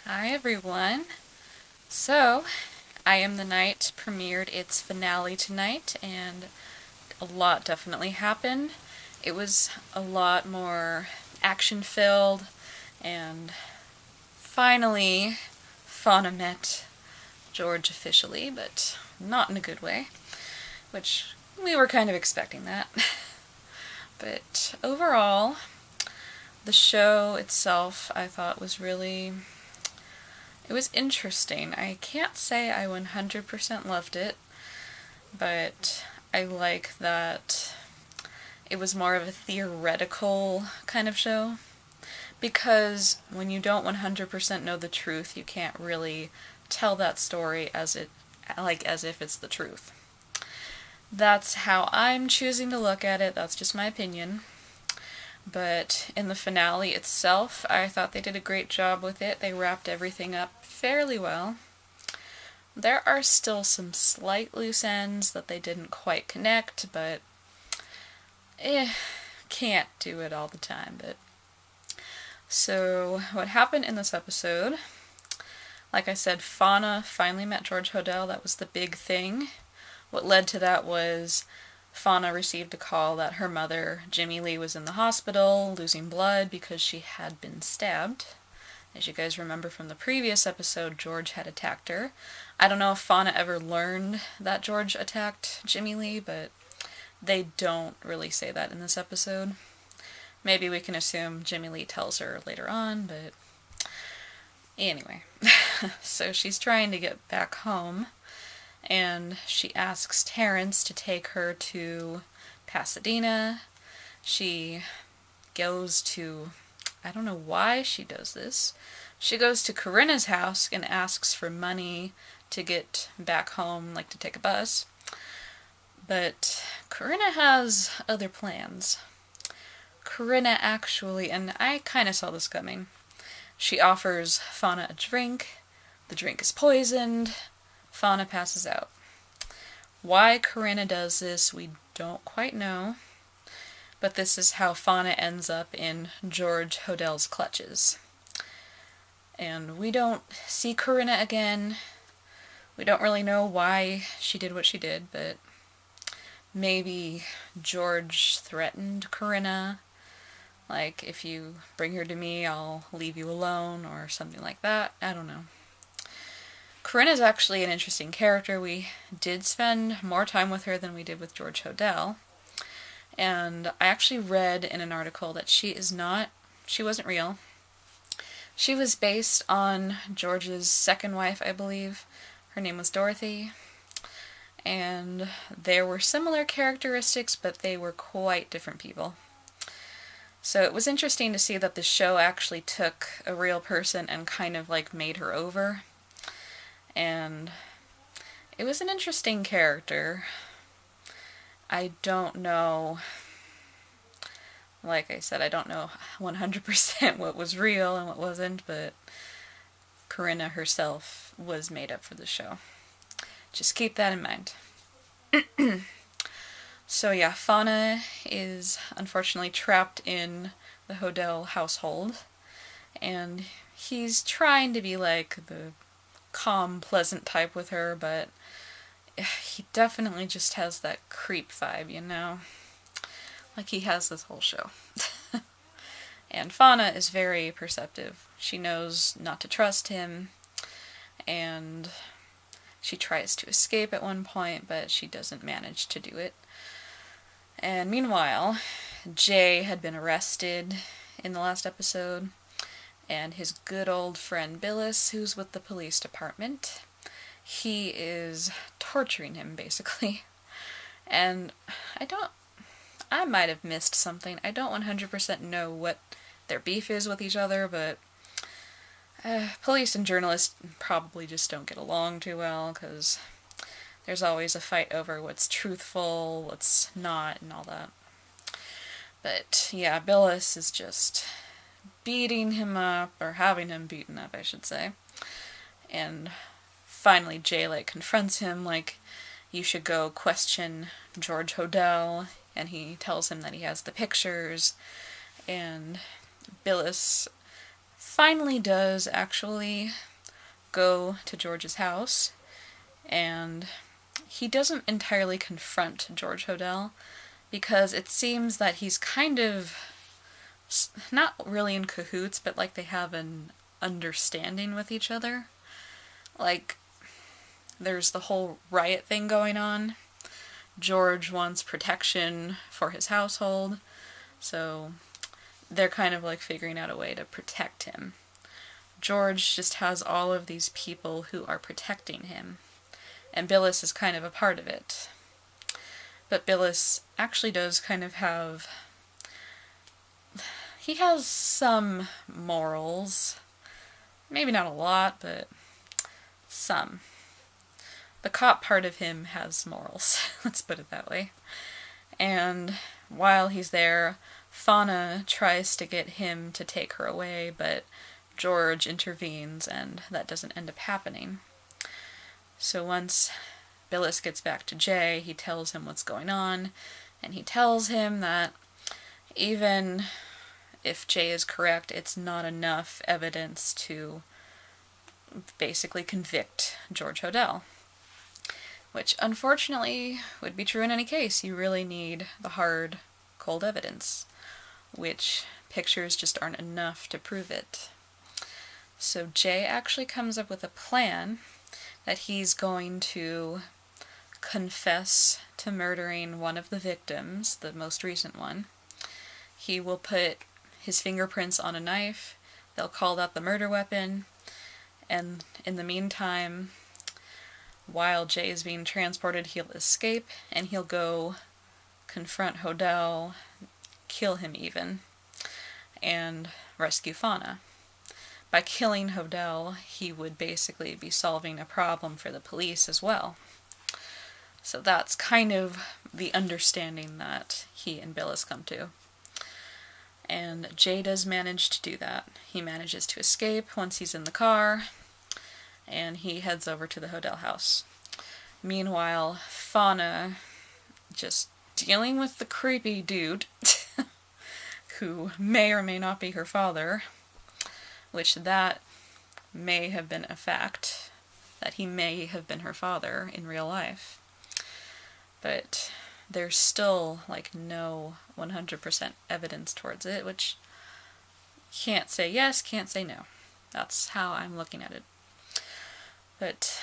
Hi everyone. So, I Am the Night premiered its finale tonight, and a lot definitely happened. It was a lot more action-filled, and finally, Fauna met George officially, but not in a good way, which we were kind of expecting that. But overall, the show itself I thought was really it was interesting. I can't say I 100% loved it, but I like that it was more of a theoretical kind of show. Because when you don't 100% know the truth, you can't really tell that story as if it's the truth. That's how I'm choosing to look at it. That's just my opinion. But in the finale itself, I thought they did a great job with it. They wrapped everything up fairly well. There are still some slight loose ends that they didn't quite connect, but can't do it all the time. But so what happened in this episode, like I said, Fauna finally met George Hodel. That was the big thing. What led to that was Fauna received a call that her mother, Jimmy Lee, was in the hospital losing blood because she had been stabbed. As you guys remember from the previous episode, George had attacked her. I don't know if Fauna ever learned that George attacked Jimmy Lee, but they don't really say that in this episode. Maybe we can assume Jimmy Lee tells her later on, but anyway. So she's trying to get back home, and she asks Terrence to take her to Pasadena. She goes to, I don't know why she does this. She goes to Corinna's house and asks for money to get back home, like to take a bus. But Corinna has other plans. Corinna actually, and I kind of saw this coming, she offers Fauna a drink. The drink is poisoned. Fauna passes out. Why Corinna does this, we don't quite know. But this is how Fauna ends up in George Hodel's clutches. And we don't see Corinna again. We don't really know why she did what she did, but maybe George threatened Corinna. Like, if you bring her to me, I'll leave you alone, or something like that. I don't know. Corinna's actually an interesting character. We did spend more time with her than we did with George Hodel. And I actually read in an article that she wasn't real. She was based on George's second wife, I believe. Her name was Dorothy. And there were similar characteristics, but they were quite different people. So it was interesting to see that the show actually took a real person and kind of like made her over. And it was an interesting character. I don't know, like I said, I don't know 100% what was real and what wasn't, but Corinna herself was made up for the show. Just keep that in mind. So yeah, Fauna is unfortunately trapped in the Hodel household, and he's trying to be like the calm, pleasant type with her, but he definitely just has that creep vibe, you know? Like he has this whole show. And Fauna is very perceptive. She knows not to trust him, and she tries to escape at one point, but she doesn't manage to do it. And meanwhile, Jay had been arrested in the last episode, and his good old friend Billis, who's with the police department, he is torturing him, basically. And I might have missed something. I don't 100% know what their beef is with each other, but police and journalists probably just don't get along too well, because there's always a fight over what's truthful, what's not, and all that. But yeah, Billis is just beating him up, or having him beaten up, I should say. And finally Jay confronts him, you should go question George Hodel, and he tells him that he has the pictures, and Billis finally does actually go to George's house, and he doesn't entirely confront George Hodel, because it seems that he's kind of not really in cahoots, but like they have an understanding with each other. Like, there's the whole riot thing going on. George wants protection for his household, so they're kind of like figuring out a way to protect him. George just has all of these people who are protecting him, and Billis is kind of a part of it. But Billis actually does kind of have... he has some morals. Maybe not a lot, but some. The cop part of him has morals, let's put it that way. And while he's there, Fauna tries to get him to take her away, but George intervenes, and that doesn't end up happening. So once Billis gets back to Jay, he tells him what's going on, and he tells him that even if Jay is correct, it's not enough evidence to basically convict George Hodel. Which, unfortunately, would be true in any case. You really need the hard, cold evidence, which pictures just aren't enough to prove it. So Jay actually comes up with a plan that he's going to confess to murdering one of the victims, the most recent one. He will put his fingerprints on a knife, they'll call that the murder weapon, and in the meantime, while Jay is being transported, he'll escape, and he'll go confront Hodel, kill him even, and rescue Fauna. By killing Hodel, he would basically be solving a problem for the police as well. So that's kind of the understanding that he and Billis come to. And Jay does manage to do that. He manages to escape once he's in the car, and he heads over to the Hodel house. Meanwhile, Fauna, just dealing with the creepy dude, who may or may not be her father, which that may have been a fact, that he may have been her father in real life. But there's still, like, no 100% evidence towards it, which can't say yes, can't say no. That's how I'm looking at it. But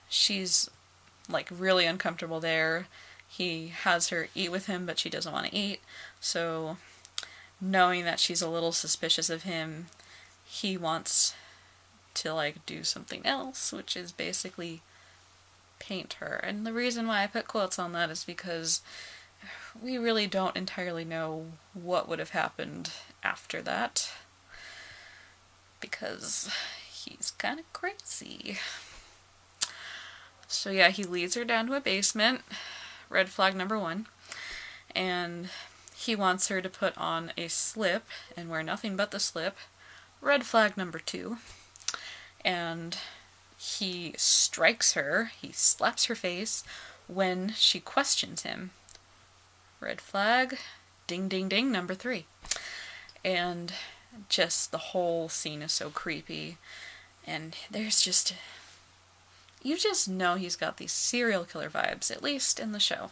she's, like, really uncomfortable there. He has her eat with him, but she doesn't want to eat. So, knowing that she's a little suspicious of him, he wants to, like, do something else, which is basically paint her. And the reason why I put quotes on that is because we really don't entirely know what would have happened after that. Because he's kind of crazy. So yeah, he leads her down to a basement, red flag number 1, and he wants her to put on a slip and wear nothing but the slip, red flag number 2, and he strikes her, he slaps her face when she questions him, red flag, ding ding ding, number 3. And just the whole scene is so creepy, and there's just, you just know he's got these serial killer vibes, at least in the show.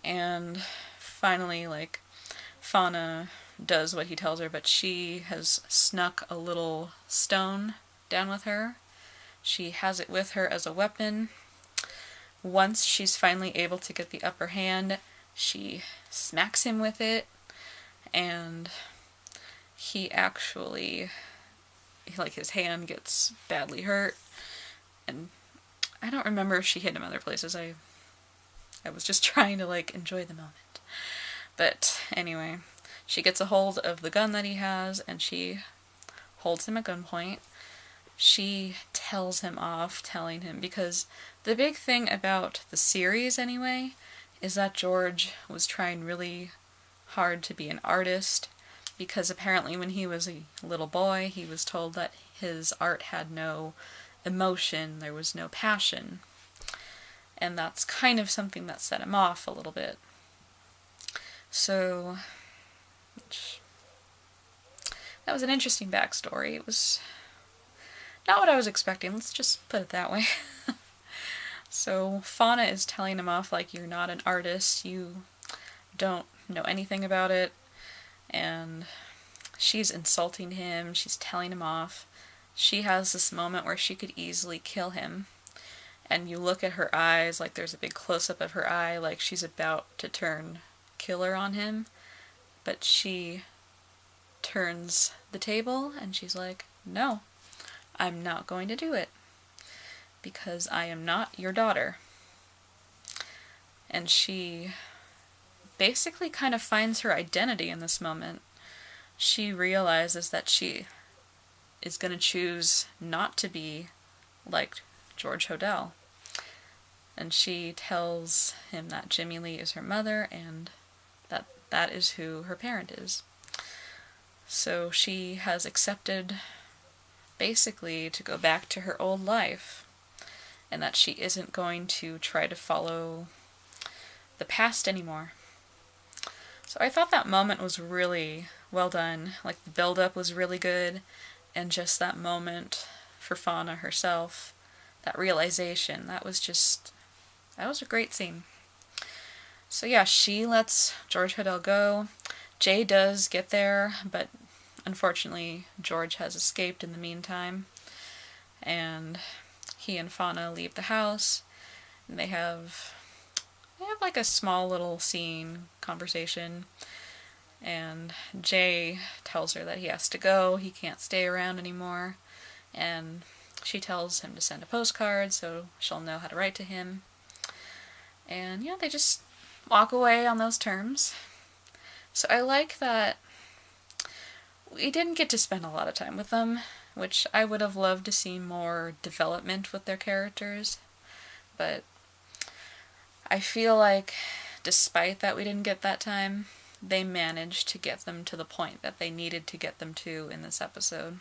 And finally, like, Fauna does what he tells her, but she has snuck a little stone down with her. She has it with her as a weapon. Once she's finally able to get the upper hand, she smacks him with it, and he actually, like, his hand gets badly hurt, and I don't remember if she hit him other places. I was just trying to, like, enjoy the moment. But anyway, she gets a hold of the gun that he has, and she holds him at gunpoint. She tells him off, telling him, because the big thing about the series, anyway, is that George was trying really hard to be an artist, because apparently when he was a little boy, he was told that his art had no emotion, there was no passion. And that's kind of something that set him off a little bit. So, that was an interesting backstory. It was not what I was expecting, let's just put it that way. So Fauna is telling him off like, you're not an artist, you don't know anything about it, and she's insulting him, she's telling him off. She has this moment where she could easily kill him, and you look at her eyes, like there's a big close-up of her eye, like she's about to turn killer on him, but she turns the table and she's like, no, I'm not going to do it, because I am not your daughter. And she basically kind of finds her identity in this moment. She realizes that she is going to choose not to be like George Hodel. And she tells him that Jimmy Lee is her mother and that is who her parent is. So she has accepted basically to go back to her old life, and that she isn't going to try to follow the past anymore. So I thought that moment was really well done. Like, the build-up was really good, and just that moment for Fauna herself, that realization, that was a great scene. So yeah, she lets George Hodel go. Jay does get there, but unfortunately George has escaped in the meantime, and he and Fauna leave the house, and they have like a small little conversation, and Jay tells her that he has to go, he can't stay around anymore, and she tells him to send a postcard so she'll know how to write to him. And yeah, they just walk away on those terms. So I like that we didn't get to spend a lot of time with them, which I would have loved to see more development with their characters. But I feel like despite that we didn't get that time, they managed to get them to the point that they needed to get them to in this episode.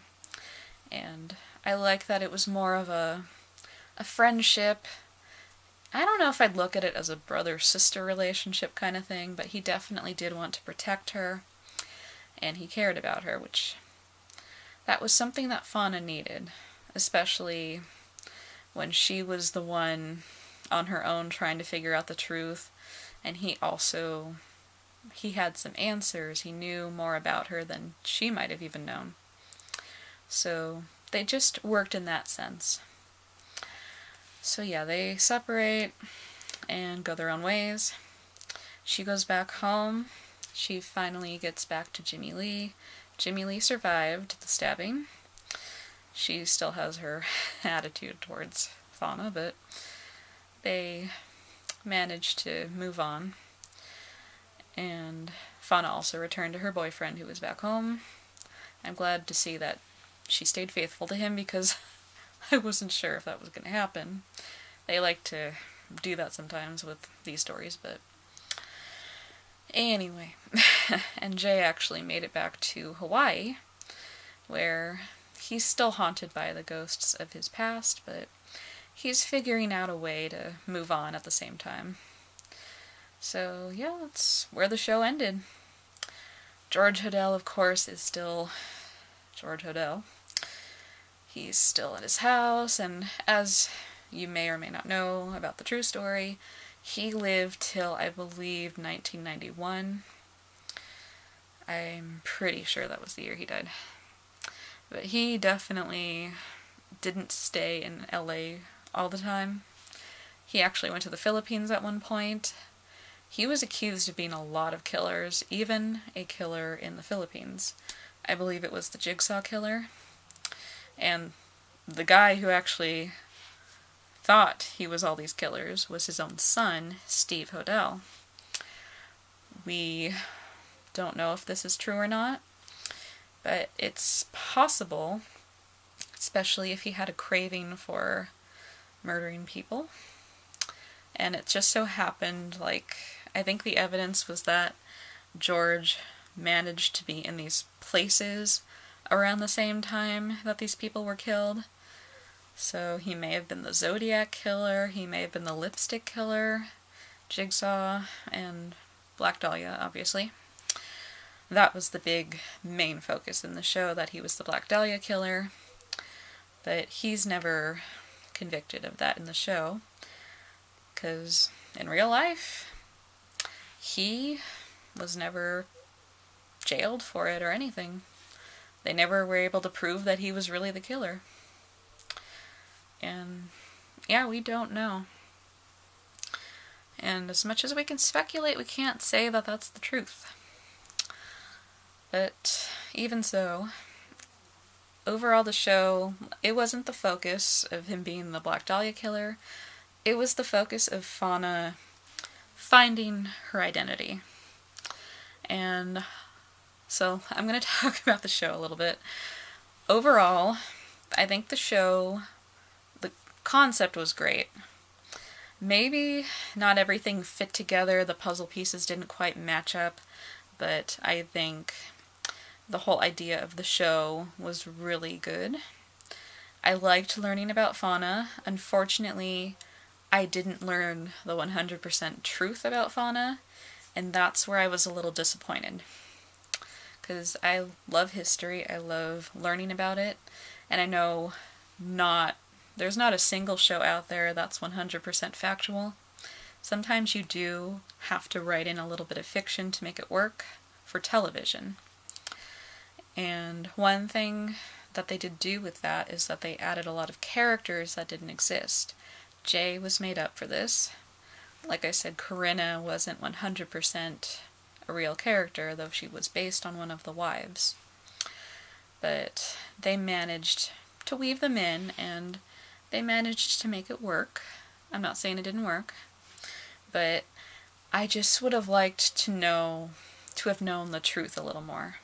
And I like that it was more of a friendship. I don't know if I'd look at it as a brother-sister relationship kind of thing, but he definitely did want to protect her, and he cared about her, which that was something that Fauna needed, especially when she was the one on her own trying to figure out the truth, and he had some answers. He knew more about her than she might have even known. So they just worked in that sense. So yeah, they separate and go their own ways. She goes back home. She finally gets back to Jimmy Lee. Jimmy Lee survived the stabbing. She still has her attitude towards Fauna, but they managed to move on. And Fauna also returned to her boyfriend, who was back home. I'm glad to see that she stayed faithful to him, because I wasn't sure if that was going to happen. They like to do that sometimes with these stories, but anyway. And Jay actually made it back to Hawaii, where he's still haunted by the ghosts of his past, but he's figuring out a way to move on at the same time. So yeah, that's where the show ended. George Hodel, of course, is still George Hodel. He's still at his house, and as you may or may not know about the true story, he lived till, I believe, 1991. I'm pretty sure that was the year he died. But he definitely didn't stay in LA all the time. He actually went to the Philippines at one point. He was accused of being a lot of killers, even a killer in the Philippines. I believe it was the Jigsaw Killer. And the guy who actually thought he was all these killers was his own son, Steve Hodel. We don't know if this is true or not, but it's possible, especially if he had a craving for murdering people. And it just so happened, I think the evidence was that George managed to be in these places around the same time that these people were killed. So he may have been the Zodiac Killer, he may have been the Lipstick Killer, Jigsaw, and Black Dahlia, obviously. that was the big main focus in the show, that he was the Black Dahlia killer. But he's never convicted of that in the show, because in real life, he was never jailed for it or anything. They never were able to prove that he was really the killer. And yeah, we don't know. And as much as we can speculate, we can't say that that's the truth. But even so, overall the show, it wasn't the focus of him being the Black Dahlia killer. It was the focus of Fauna finding her identity. And so I'm going to talk about the show a little bit. Overall, I think the show, the concept was great. Maybe not everything fit together, the puzzle pieces didn't quite match up, but I think the whole idea of the show was really good. I liked learning about Fauna. Unfortunately, I didn't learn the 100% truth about Fauna, and that's where I was a little disappointed. Because I love history, I love learning about it, and I know there's not a single show out there that's 100% factual. Sometimes you do have to write in a little bit of fiction to make it work for television. And one thing that they did do with that is that they added a lot of characters that didn't exist. Jay was made up for this. Like I said, Corinna wasn't 100% a real character, though she was based on one of the wives. But they managed to weave them in, and they managed to make it work. I'm not saying it didn't work, but I just would have liked to have known the truth a little more.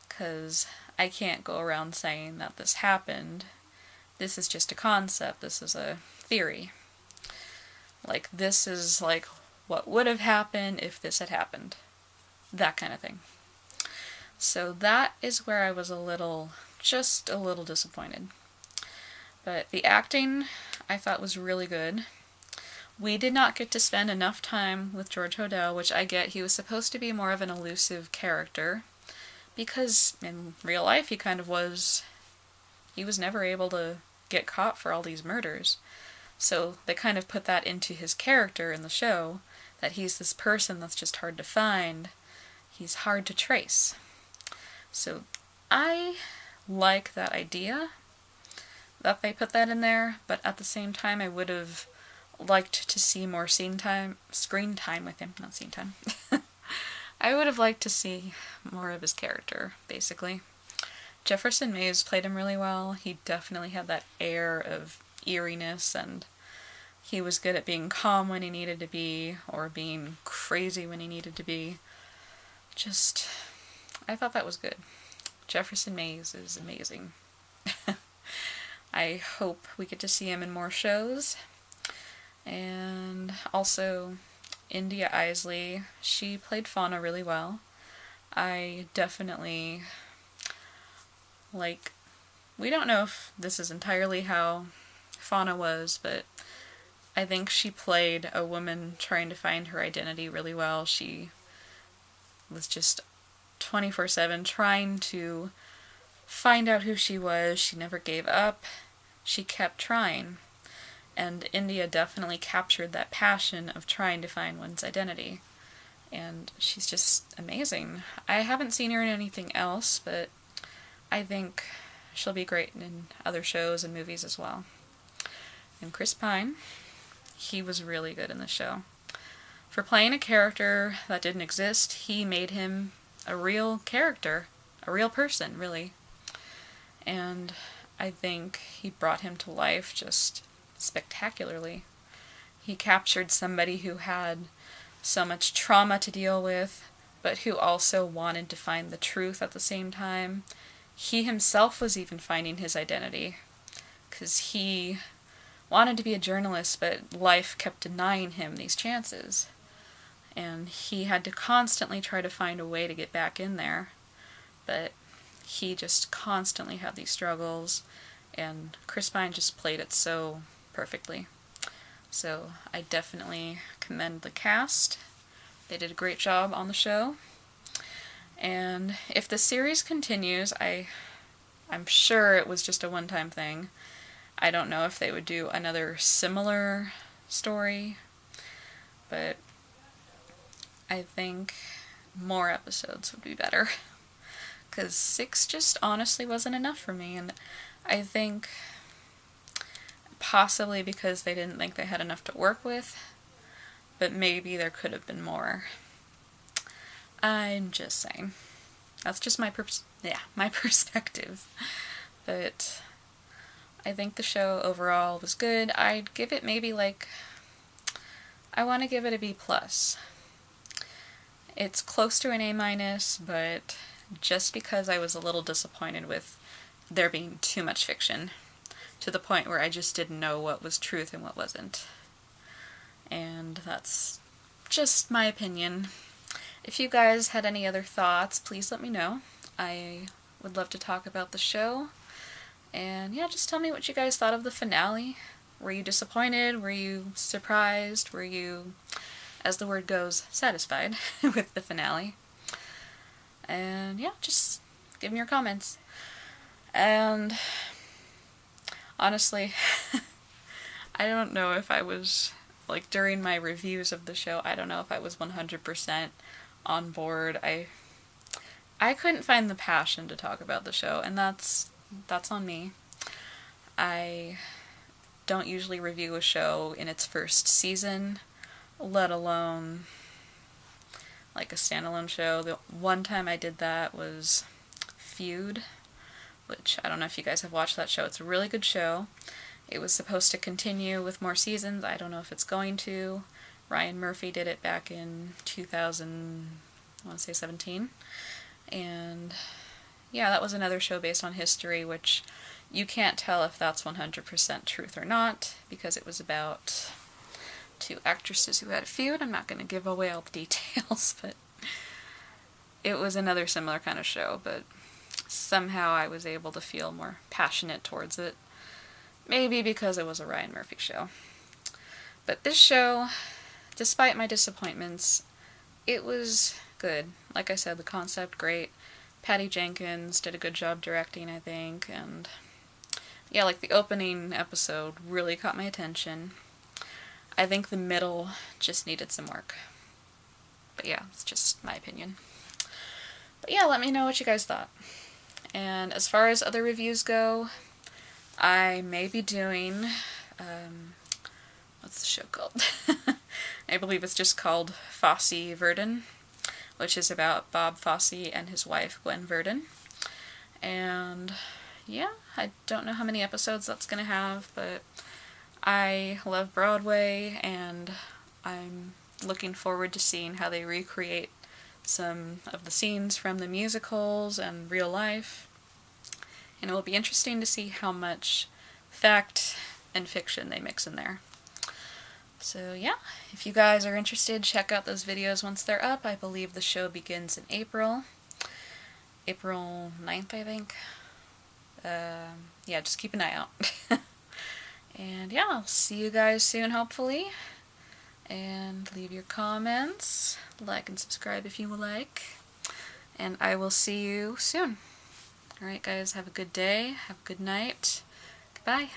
Because I can't go around saying that this happened. This is just a concept. This is a theory. Like, this is like what would have happened if this had happened. That kind of thing. So that is where I was just a little disappointed. But the acting, I thought, was really good. We did not get to spend enough time with George Hodel, which I get. He was supposed to be more of an elusive character, because in real life he kind of was. He was never able to get caught for all these murders. So they kind of put that into his character in the show, that he's this person that's just hard to find. He's hard to trace. So I like that idea, that they put that in there, but at the same time I would have liked to see more screen time with him, not scene time. I would have liked to see more of his character, basically. Jefferson Mays played him really well. He definitely had that air of eeriness, and he was good at being calm when he needed to be, or being crazy when he needed to be. I thought that was good. Jefferson Mays is amazing. I hope we get to see him in more shows. And also, India Isley, she played Fauna really well. I definitely, we don't know if this is entirely how Fauna was, but I think she played a woman trying to find her identity really well. She was just 24/7 trying to find out who she was. She never gave up. She kept trying. And India definitely captured that passion of trying to find one's identity. And she's just amazing. I haven't seen her in anything else, but I think she'll be great in other shows and movies as well. And Chris Pine, he was really good in the show. For playing a character that didn't exist, he made him a real character, a real person, really. And I think he brought him to life just spectacularly. He captured somebody who had so much trauma to deal with, but who also wanted to find the truth at the same time. He himself was even finding his identity, because he wanted to be a journalist, but life kept denying him these chances. And he had to constantly try to find a way to get back in there, but he just constantly had these struggles, and Chris Pine just played it so perfectly. So I definitely commend the cast. They did a great job on the show. And if the series continues, I'm sure it was just a one-time thing. I don't know if they would do another similar story, but I think more episodes would be better. Because 6 just honestly wasn't enough for me, and I think possibly because they didn't think they had enough to work with, but maybe there could have been more. I'm just saying. That's just my perspective. But I think the show overall was good. I'd give it maybe I want to give it a B+. It's close to an A-, but just because I was a little disappointed with there being too much fiction, to the point where I just didn't know what was truth and what wasn't. And that's just my opinion. If you guys had any other thoughts, please let me know. I would love to talk about the show. And yeah, just tell me what you guys thought of the finale. Were you disappointed? Were you surprised? Were you, as the word goes, satisfied with the finale? And yeah, just give me your comments. And honestly, I don't know if I was, during my reviews of the show, I don't know if I was 100% on board. I couldn't find the passion to talk about the show, and that's on me. I don't usually review a show in its first season, let alone a standalone show. The one time I did that was Feud, which I don't know if you guys have watched that show. It's a really good show. It was supposed to continue with more seasons. I don't know if it's going to. Ryan Murphy did it back in 2017. And yeah, that was another show based on history, which you can't tell if that's 100% truth or not, because it was about 2 actresses who had a feud. I'm not going to give away all the details, but it was another similar kind of show, but somehow I was able to feel more passionate towards it. Maybe because it was a Ryan Murphy show. But this show, despite my disappointments, it was good. Like I said, the concept, great. Patty Jenkins did a good job directing, I think, and yeah, the opening episode really caught my attention. I think the middle just needed some work. But yeah, it's just my opinion. But yeah, let me know what you guys thought. And as far as other reviews go, I may be doing, what's the show called? I believe it's just called Fosse Verdon, which is about Bob Fosse and his wife, Gwen Verdon. And yeah, I don't know how many episodes that's going to have, but I love Broadway, and I'm looking forward to seeing how they recreate some of the scenes from the musicals and real life. And it will be interesting to see how much fact and fiction they mix in there. So yeah, if you guys are interested, check out those videos once they're up. I believe the show begins in April 9th, I think. Yeah, just keep an eye out. And yeah, I'll see you guys soon, hopefully. And leave your comments, like and subscribe if you would like. And I will see you soon. Alright guys, have a good day, have a good night. Goodbye.